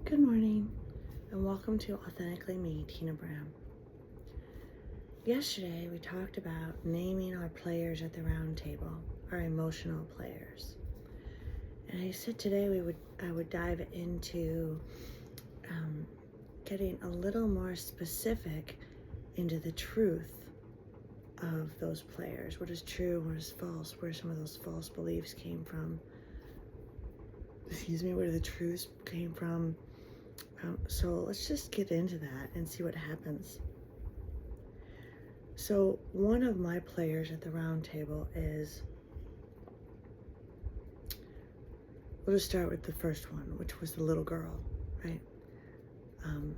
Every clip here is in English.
Good morning, and welcome to Authentically Me, Tina Brown. Yesterday, we talked about naming our players at the round table, our emotional players. And I said today I would dive into getting a little more specific into the truth of those players. What is true, what is false, where some of those false beliefs came from. Where the truths came from. So let's just get into that and see what happens. So one of my players at the round table is, we'll just start with the first one, which was the little girl, right?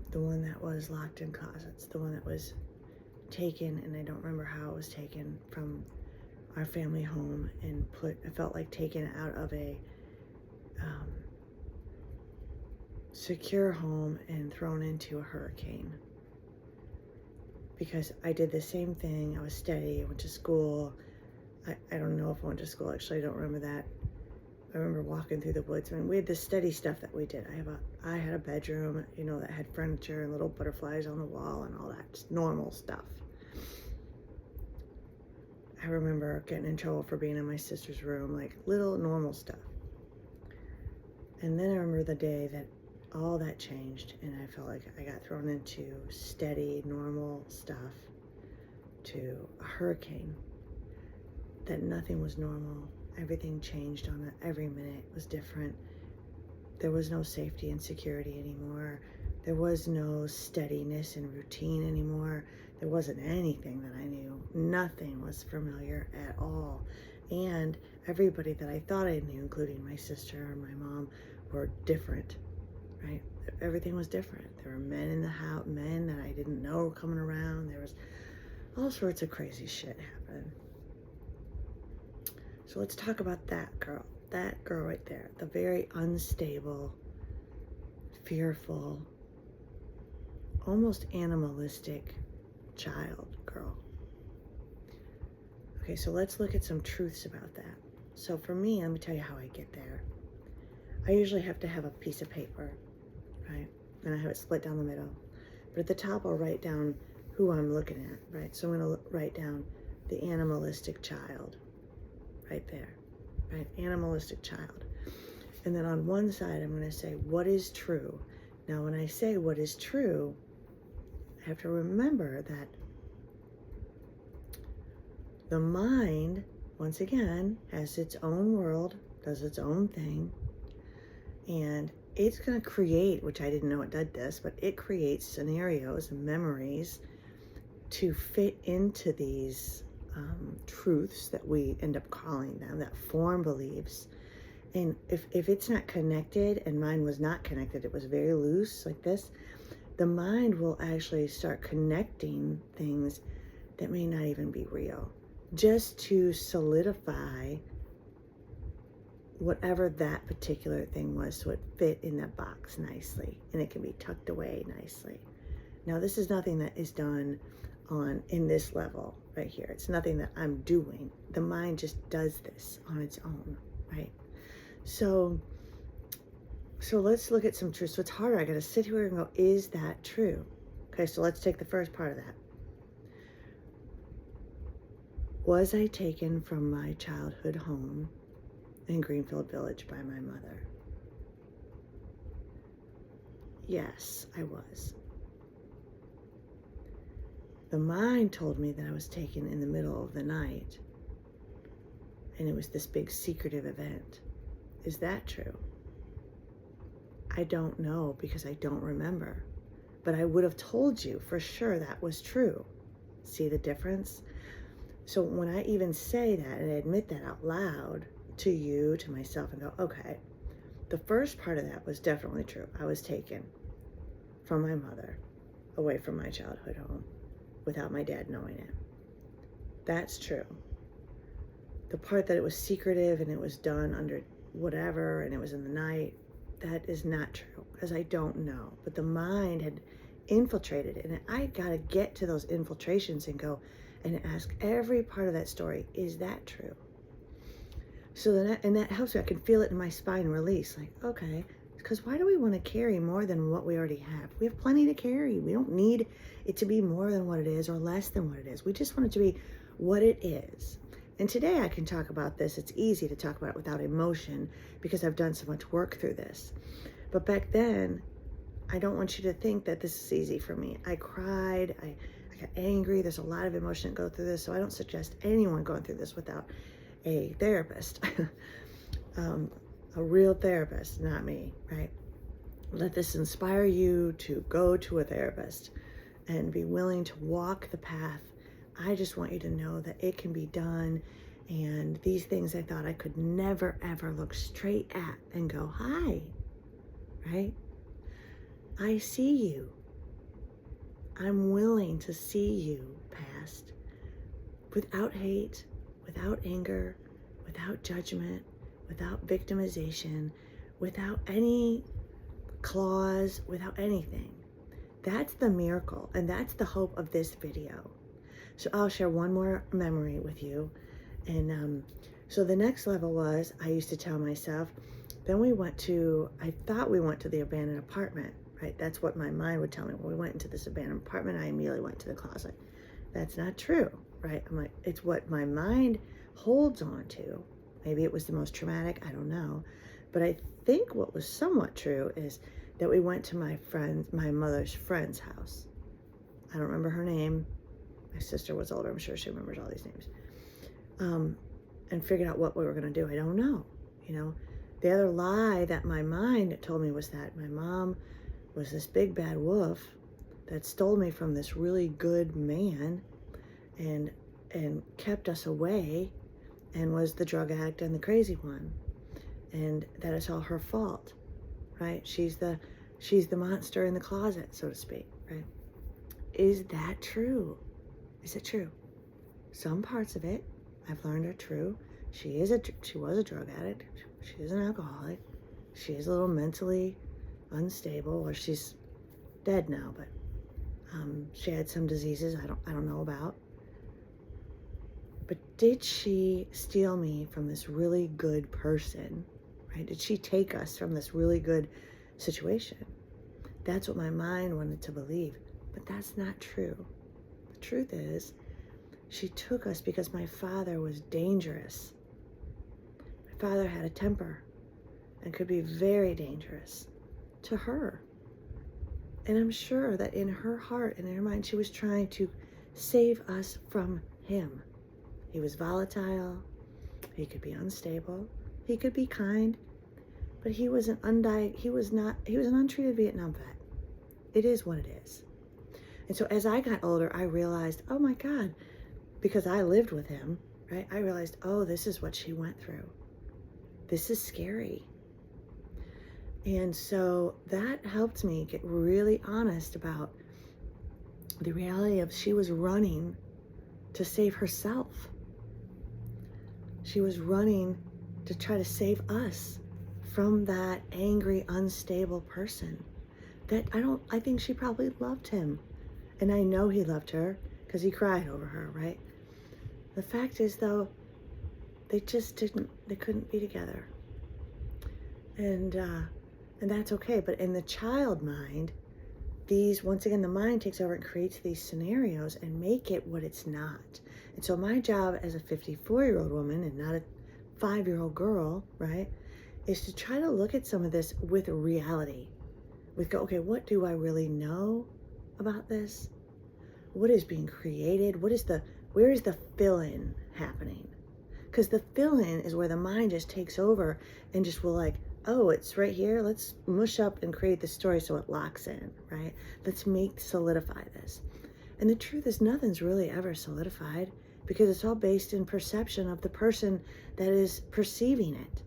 The one that was locked in closets, the one that was taken, and I don't remember how it was taken from our family home and it felt like taken out of a secure home and thrown into a hurricane. Because I did the same thing. I was steady, I went to school. I don't know if I went to school, actually, I don't remember that. I remember walking through the woods. I mean, we had this steady stuff that we did. I had a bedroom, that had furniture and little butterflies on the wall and all that, just normal stuff. I remember getting in trouble for being in my sister's room, like little normal stuff. And then I remember the day that all that changed and I felt like I got thrown into steady, normal stuff to a hurricane, that nothing was normal. Everything changed on it. Every minute was different. There was no safety and security anymore. There was no steadiness and routine anymore. There wasn't anything that I knew. Nothing was familiar at all. And everybody that I thought I knew, including my sister and my mom, were different, right? Everything was different. There were men in the house, men that I didn't know were coming around. There was all sorts of crazy shit happening. So let's talk about that girl right there, the very unstable, fearful, almost animalistic girl. Okay, so let's look at some truths about that. So for me, let me tell you how I get there. I usually have to have a piece of paper, right? And I have it split down the middle. But at the top, I'll write down who I'm looking at, right? So I'm going to write down the animalistic child right there, right? Animalistic child. And then on one side, I'm going to say, what is true? Now, when I say what is true, I have to remember that the mind, once again, has its own world, does its own thing, and it's going to create, which I didn't know it did this, but it creates scenarios and memories to fit into these truths that we end up calling them, that form beliefs. And if it's not connected, and mine was not connected, it was very loose like this, the mind will actually start connecting things that may not even be real, just to solidify whatever that particular thing was, so it fit in that box nicely and it can be tucked away nicely. Now, this is nothing that is done in this level right here. It's nothing that I'm doing. The mind just does this on its own, right? So let's look at some truth. So it's harder. I got to sit here and go, is that true? Okay, so let's take the first part of that. Was I taken from my childhood home in Greenfield Village by my mother? Yes, I was. The mind told me that I was taken in the middle of the night, and it was this big secretive event. Is that true? I don't know, because I don't remember. But I would have told you for sure that was true. See the difference? So when I even say that and I admit that out loud to you, to myself, and go, okay, the first part of that was definitely true. I was taken from my mother, away from my childhood home, without my dad knowing it. That's true. The part that it was secretive and it was done under whatever and it was in the night, that is not true, because I don't know. But the mind had infiltrated it, and I got to get to those infiltrations and go and ask every part of that story, is that true? So then that helps me. I can feel it in my spine release, like, okay, Because why do we want to carry more than what we already have? We have plenty to carry. We don't need it to be more than what it is or less than what it is. We just want it to be what it is. And today I can talk about this. It's easy to talk about it without emotion because I've done so much work through this. But back then, I don't want you to think that this is easy for me. I cried. I got angry. There's a lot of emotion that go through this. So I don't suggest anyone going through this without a therapist. A real therapist, not me, right? Let this inspire you to go to a therapist and be willing to walk the path. I just want you to know that it can be done. And these things I thought I could never, ever look straight at and go, hi, right? I see you. I'm willing to see you past without hate, without anger, without judgment, without victimization, without any clause, without anything. That's the miracle, and that's the hope of this video. So I'll share one more memory with you. And so the next level was, I used to tell myself, then I thought we went to the abandoned apartment, right? That's what my mind would tell me. When we went into this abandoned apartment, I immediately went to the closet. That's not true, right? I'm like, it's what my mind holds on to. Maybe it was the most traumatic, I don't know. But I think what was somewhat true is that we went to my mother's friend's house. I don't remember her name. My sister was older. I'm sure she remembers all these names. And figured out what we were going to do. I don't know. The other lie that my mind told me was that my mom was this big bad wolf that stole me from this really good man and kept us away and was the drug addict and the crazy one. And that it's all her fault, right? She's the monster in the closet, so to speak, right? Is that true? Is it true? Some parts of it I've learned are true. She was a drug addict. She is an alcoholic. She is a little mentally unstable, or she's dead now, but she had some diseases I don't know about. But did she steal me from this really good person, right? Did she take us from this really good situation? That's what my mind wanted to believe, but that's not true. The truth is, she took us because my father was dangerous. My father had a temper and could be very dangerous to her. And I'm sure that in her heart and in her mind, she was trying to save us from him. He was volatile. He could be unstable. He could be kind, but he was an untreated Vietnam vet. It is what it is. And so as I got older, I realized, oh my God, because I lived with him, right? I realized, oh, this is what she went through. This is scary. And so that helped me get really honest about the reality of she was running to save herself. She was running to try to save us from that angry, unstable person that I think she probably loved him. And I know he loved her because he cried over her, right? The fact is though, they couldn't be together. And that's okay. But in the child mind, once again, the mind takes over and creates these scenarios and make it what it's not. And so my job as a 54-year-old woman and not a 5-year-old girl, right, is to try to look at some of this with reality. Okay, what do I really know about this? What is being created? Where is the fill-in happening? Because the fill-in is where the mind just takes over and just will like, oh, it's right here. Let's mush up and create the story so it locks in, right? Let's solidify this. And the truth is nothing's really ever solidified because it's all based in perception of the person that is perceiving it.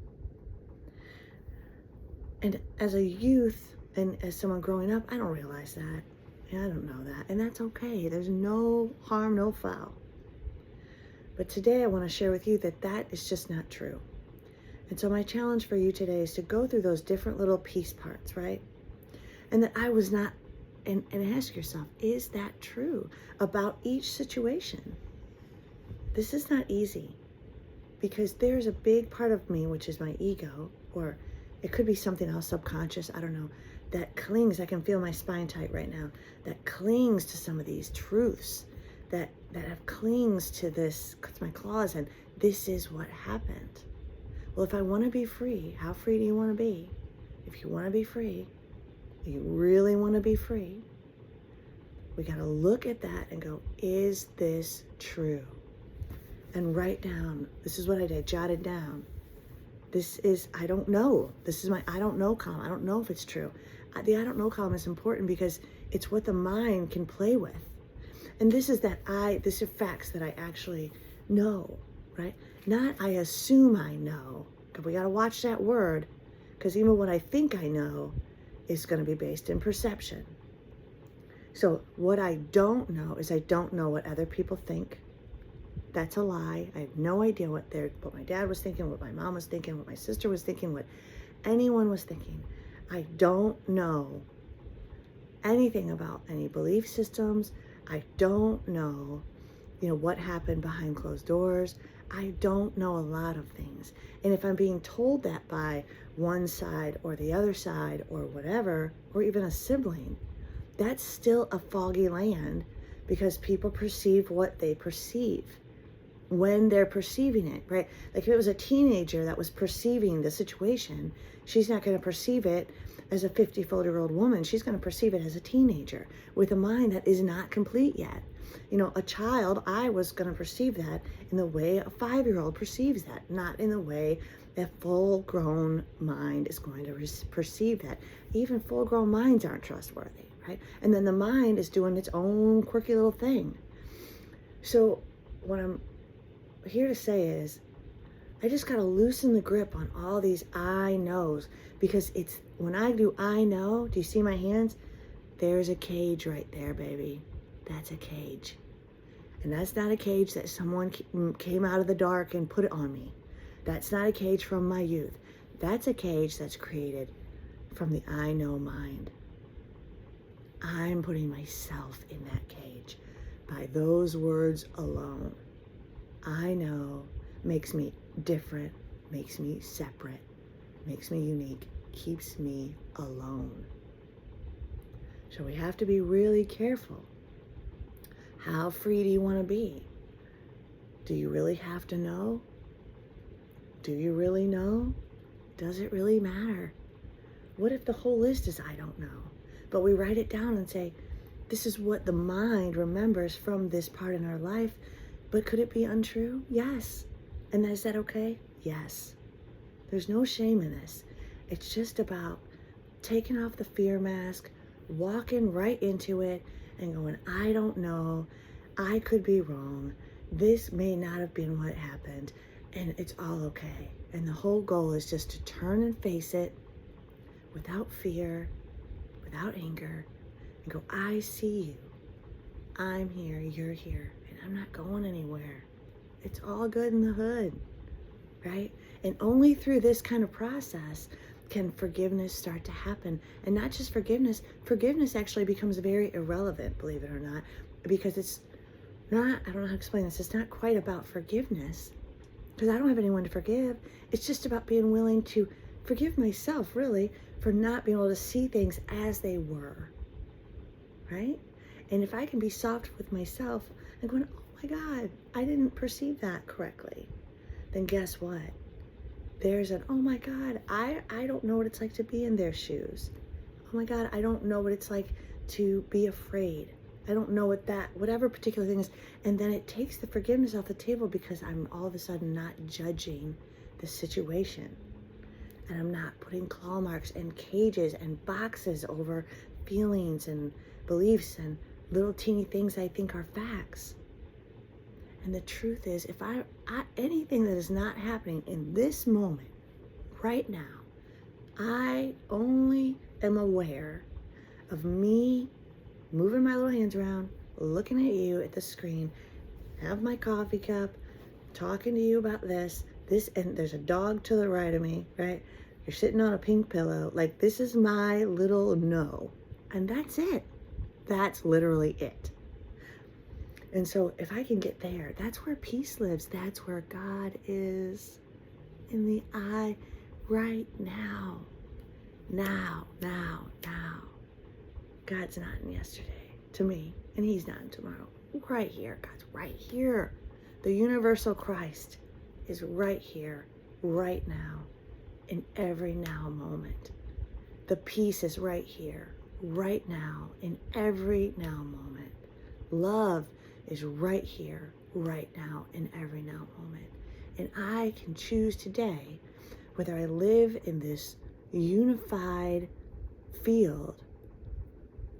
And as a youth and as someone growing up, I don't realize that. I don't know that. And that's okay. There's no harm, no foul. But today I want to share with you that is just not true. And so my challenge for you today is to go through those different little piece parts, right? And that I was not, and ask yourself, is that true about each situation? This is not easy because there's a big part of me, which is my ego, or It could be something else subconscious, I don't know, that clings. I can feel my spine tight right now. That clings to some of these truths, that have clings to this, puts my claws in. This is what happened. Well, if I want to be free, how free do you want to be? If you want to be free, you really want to be free, we got to look at that and go, is this true? And write down, this is what I did, jotted down. This is, I don't know. This is my I don't know column. I don't know if it's true. The I don't know column is important because it's what the mind can play with. And this is this are facts that I actually know, right? Not I assume I know. Because we got to watch that word, because even what I think I know is going to be based in perception. So what I don't know is I don't know what other people think. That's a lie. I have no idea what my dad was thinking, what my mom was thinking, what my sister was thinking, what anyone was thinking. I don't know anything about any belief systems. I don't know, what happened behind closed doors. I don't know a lot of things. And if I'm being told that by one side or the other side or whatever, or even a sibling, that's still a foggy land, because people perceive what they perceive when they're perceiving it, right? Like if it was a teenager that was perceiving the situation, she's not going to perceive it as a 54-year-old woman. She's going to perceive it as a teenager with a mind that is not complete yet. A child, I was going to perceive that in the way a 5-year-old perceives that, not in the way that full-grown mind is going to perceive that. Even full-grown minds aren't trustworthy, right? And then the mind is doing its own quirky little thing. So what I'm here to say is, I just got to loosen the grip on all these I knows, because it's when I do I know, do you see my hands? There's a cage right there, baby. That's a cage. And that's not a cage that someone came out of the dark and put it on me. That's not a cage from my youth. That's a cage that's created from the I know mind. I'm putting myself in that cage by those words alone. I know makes me different, makes me separate, makes me unique, keeps me alone. So we have to be really careful. How free do you want to be? Do you really have to know? Do you really know? Does it really matter? What if the whole list is I don't know? But we write it down and say, this is what the mind remembers from this part in our life. But could it be untrue? Yes. And is that okay? Yes. There's no shame in this. It's just about taking off the fear mask, walking right into it and going, I don't know. I could be wrong. This may not have been what happened. And it's all okay. And the whole goal is just to turn and face it without fear, without anger, and go, I see you. I'm here. You're here. And I'm not going anywhere. It's all good in the hood, right? And only through this kind of process can forgiveness start to happen. And not just forgiveness. Forgiveness actually becomes very irrelevant, believe it or not, because it's not, I don't know how to explain this, it's not quite about forgiveness, because I don't have anyone to forgive. It's just about being willing to forgive myself, really, for not being able to see things as they were, right? And if I can be soft with myself and going, oh my God, I didn't perceive that correctly, then guess what? There's an, oh my God, I don't know what it's like to be in their shoes. Oh my God, I don't know what it's like to be afraid. I don't know what whatever particular thing is. And then it takes the forgiveness off the table, because I'm all of a sudden not judging the situation. And I'm not putting claw marks and cages and boxes over feelings and beliefs and little teeny things I think are facts. And the truth is, if anything that is not happening in this moment, right now, I only am aware of me moving my little hands around, looking at you at the screen, have my coffee cup, talking to you about this, and there's a dog to the right of me, right? You're sitting on a pink pillow. Like, this is my little no. And that's it. That's literally it. And so if I can get there, that's where peace lives. That's where God is in the I right now. Now, now, now. God's not in yesterday to me, and he's not in tomorrow. Right here. God's right here. The universal Christ is right here, right now, in every now moment. The peace is right here, right now, in every now moment. Love is right here, right now, in every now moment. And I can choose today whether I live in this unified field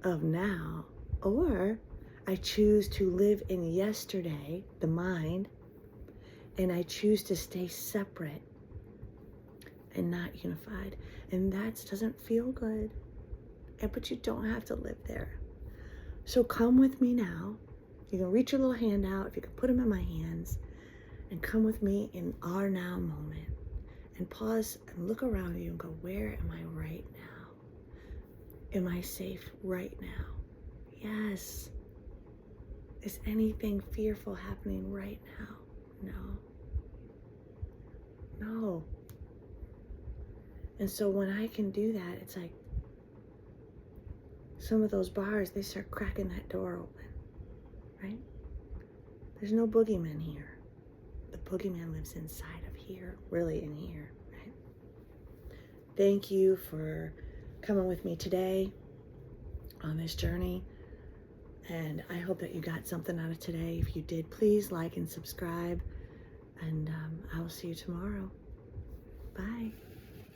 of now, or I choose to live in yesterday, the mind, and I choose to stay separate and not unified. And that doesn't feel good. But you don't have to live there. So come with me now. You can reach your little hand out, if you can put them in my hands, and come with me in our now moment. And pause and look around you and go, where am I right now? Am I safe right now? Yes. Is anything fearful happening right now? No. And so when I can do that, it's like some of those bars, they start cracking that door open, right? There's no boogeyman here. The boogeyman lives inside of here, really in here, right? Thank you for coming with me today on this journey. And I hope that you got something out of today. If you did, please like and subscribe. And I will see you tomorrow. Bye.